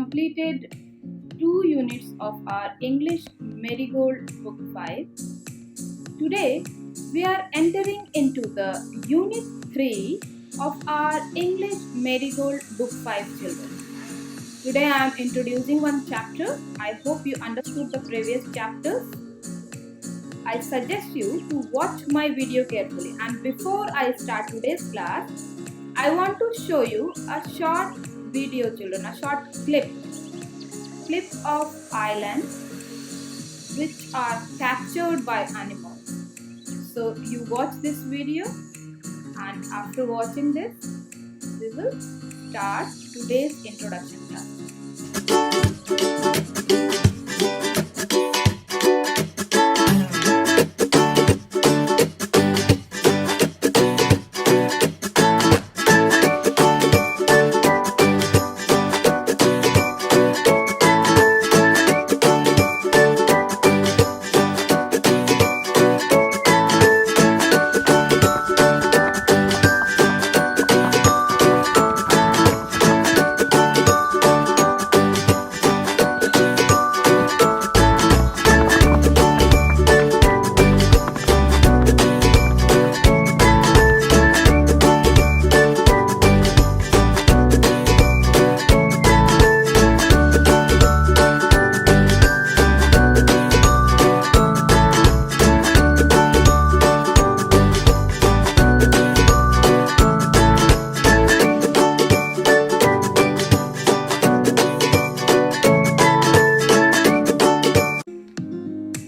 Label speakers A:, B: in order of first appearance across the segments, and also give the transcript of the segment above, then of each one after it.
A: completed 2 units of our English Marigold Book 5. Today, we are entering into the Unit 3 of our English Marigold Book 5 children. Today, I am introducing one chapter. I hope you understood the previous chapters. I suggest you to watch my video carefully, and before I start today's class, I want to show you a short video children, a short clip of islands which are captured by animals. So you watch this video, and after watching this, we will start today's introduction class.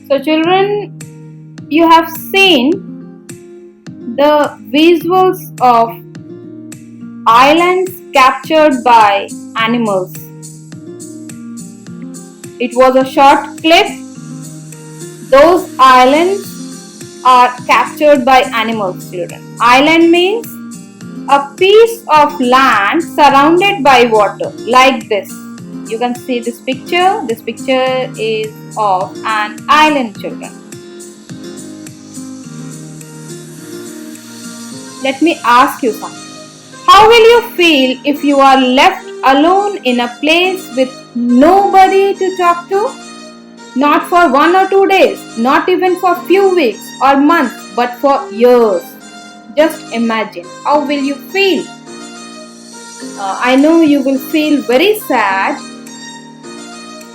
A: So children, you have seen the visuals of islands captured by animals. It was a short clip. Those islands are captured by animals, children. Island means a piece of land surrounded by water, like this. You can see this picture. This picture is of an island, children. Let me ask you something. How will you feel if you are left alone in a place with nobody to talk to? Not for 1 or 2 days, not even for few weeks or months, but for years. Just imagine, how will you feel? I know you will feel very sad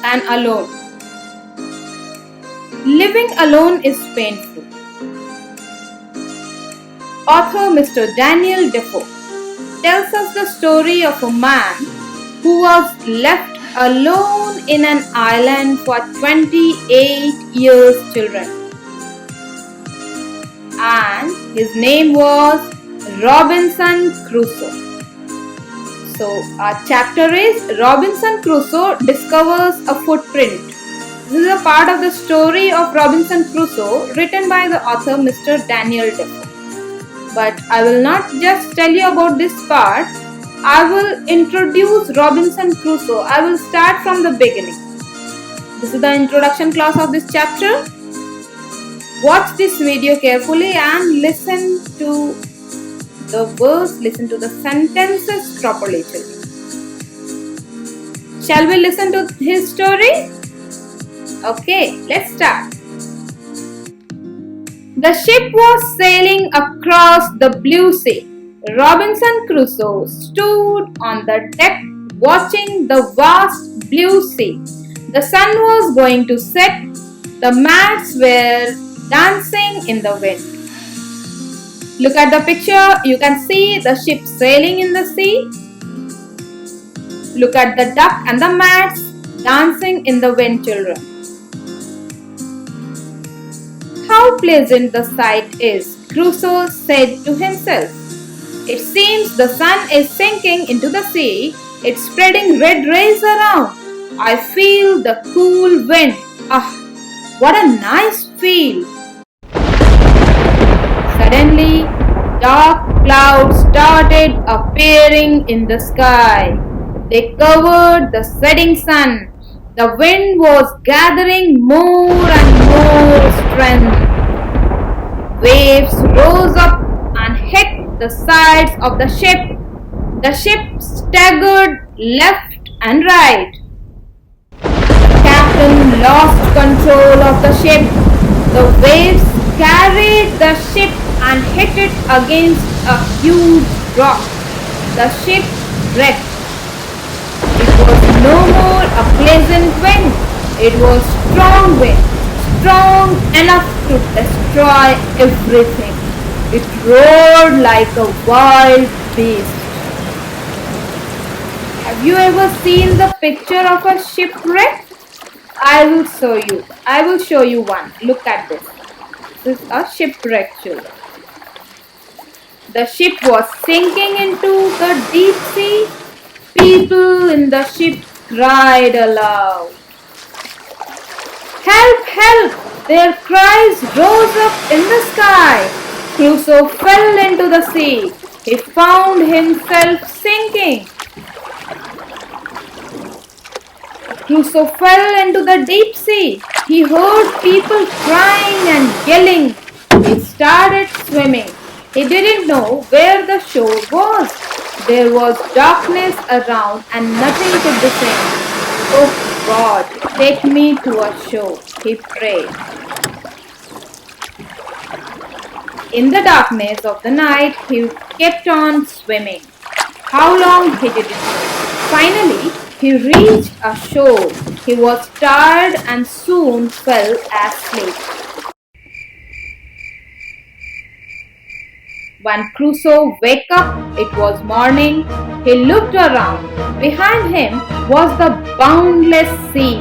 A: and alone. Living alone is painful. Author Mr. Daniel Defoe tells us the story of a man who was left alone in an island for 28 years, children. And his name was Robinson Crusoe. So our chapter is Robinson Crusoe discovers a footprint. This is a part of the story of Robinson Crusoe written by the author Mr. Daniel Defoe. But I will not just tell you about this part. I will introduce Robinson Crusoe. I will start from the beginning. This is the introduction class of this chapter. Watch this video carefully and listen to the verse, listen to the sentences properly, children. Shall we listen to his story? Okay, let's start. The ship was sailing across the blue sea. Robinson Crusoe stood on the deck watching the vast blue sea. The sun was going to set. The mats were dancing in the wind. Look at the picture. You can see the ship sailing in the sea. Look at the duck and the mats dancing in the wind, children. How pleasant the sight is, Crusoe said to himself. It seems the sun is sinking into the sea. It's spreading red rays around. I feel the cool wind. Ah, what a nice feel. Suddenly, dark clouds started appearing in the sky. They covered the setting sun. The wind was gathering more and more strength. Waves rose up and hit the sides of the ship. The ship staggered left and right. captain lost control of the ship. The waves carried the ship and hit it against a huge rock. The ship wrecked. It was no more a pleasant wind. It was strong wind, strong enough to destroy everything. It roared like a wild beast. Have you ever seen the picture of a shipwreck? I will show you one. Look at this. This is a shipwreck, children. The ship was sinking into the deep sea. People in the ship cried aloud. Help! Help! Their cries rose up in the sky. Crusoe fell into the sea. He found himself sinking. Crusoe fell into the deep sea. He heard people crying and yelling. He started swimming. He didn't know where the shore was. There was darkness around and nothing could be seen. Oh God, take me to a shore, he prayed. In the darkness of the night, he kept on swimming. How long he didn't know. Finally, he reached a shore. He was tired and soon fell asleep. When Crusoe woke up, it was morning. He looked around. Behind him was the boundless sea.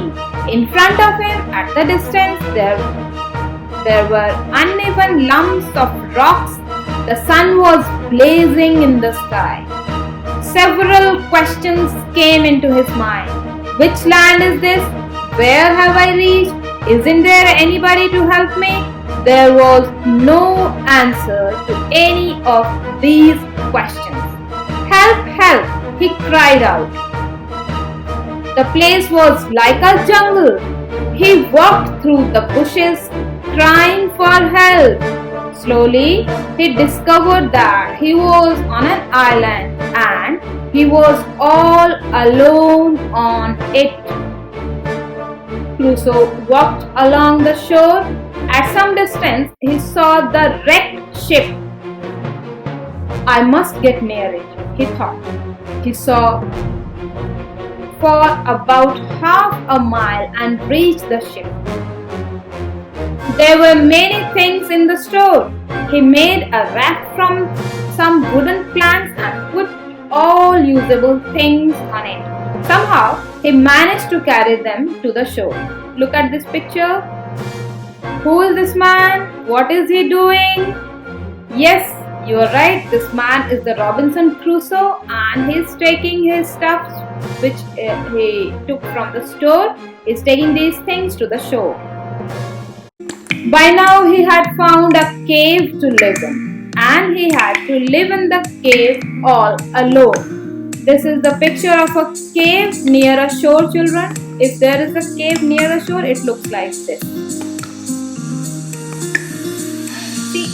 A: In front of him, at the distance, there were uneven lumps of rocks. The sun was blazing in the sky. Several questions came into his mind. Which land is this? Where have I reached? Isn't there anybody to help me? There was no answer to any of these questions. Help! Help! He cried out. The place was like a jungle. He walked through the bushes, crying for help. Slowly, he discovered that he was on an island and he was all alone on it. Crusoe walked along the shore. At some distance, he saw the wrecked ship. I must get near it, he thought. He saw for about half a mile and reached the ship. There were many things in the store. He made a raft from some wooden planks and put all usable things on it. Somehow, he managed to carry them to the shore. Look at this picture. Who is this man? What is he doing? Yes, you are right. This man is the Robinson Crusoe and he is taking his stuff which he took from the store. He is taking these things to the shore. By now he had found a cave to live in and he had to live in the cave all alone. This is the picture of a cave near a shore, children. If there is a cave near a shore, it looks like this. See,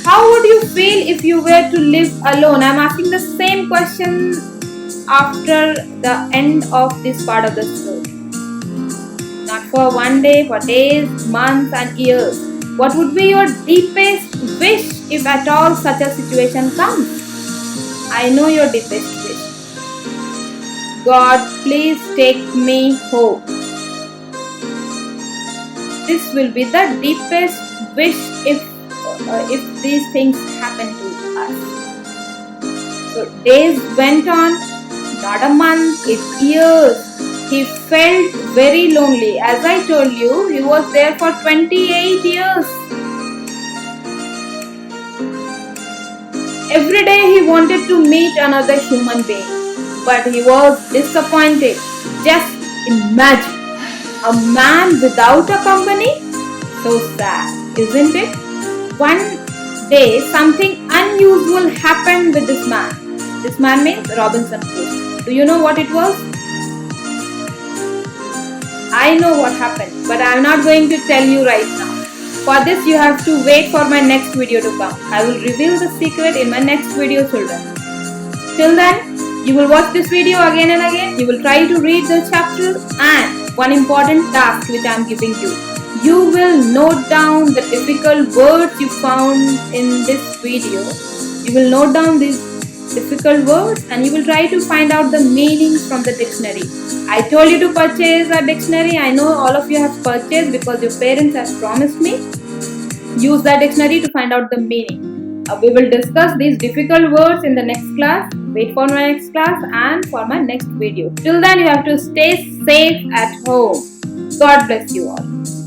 A: how would you feel if you were to live alone? I am asking the same question after the end of this part of the story. Not for one day, for days, months and years. What would be your deepest wish if at all such a situation comes? I know your deepest wish. God, please take me home. This will be the deepest wish if these things happen to us. So days went on, not a month, it's years. He felt very lonely. As I told you, he was there for 28 years. Every day he wanted to meet another human being, but he was disappointed. Just imagine, a man without a company? So sad, isn't it? One day something unusual happened with this man. This man means Robinson Crusoe. Do you know what it was? I know what happened, but I am not going to tell you right now. For this, you have to wait for my next video to come. I will reveal the secret in my next video, children. Till then, you will watch this video again and again. You will try to read the chapter and one important task which I am giving you. You will note down the difficult words you found in this video. You will note down these difficult words and you will try to find out the meanings from the dictionary. I told you to purchase a dictionary. I know all of you have purchased because your parents have promised me. Use that dictionary to find out the meaning. We will discuss these difficult words in the next class. Wait for my next class and for my next video. Till then, you have to stay safe at home. God bless you all.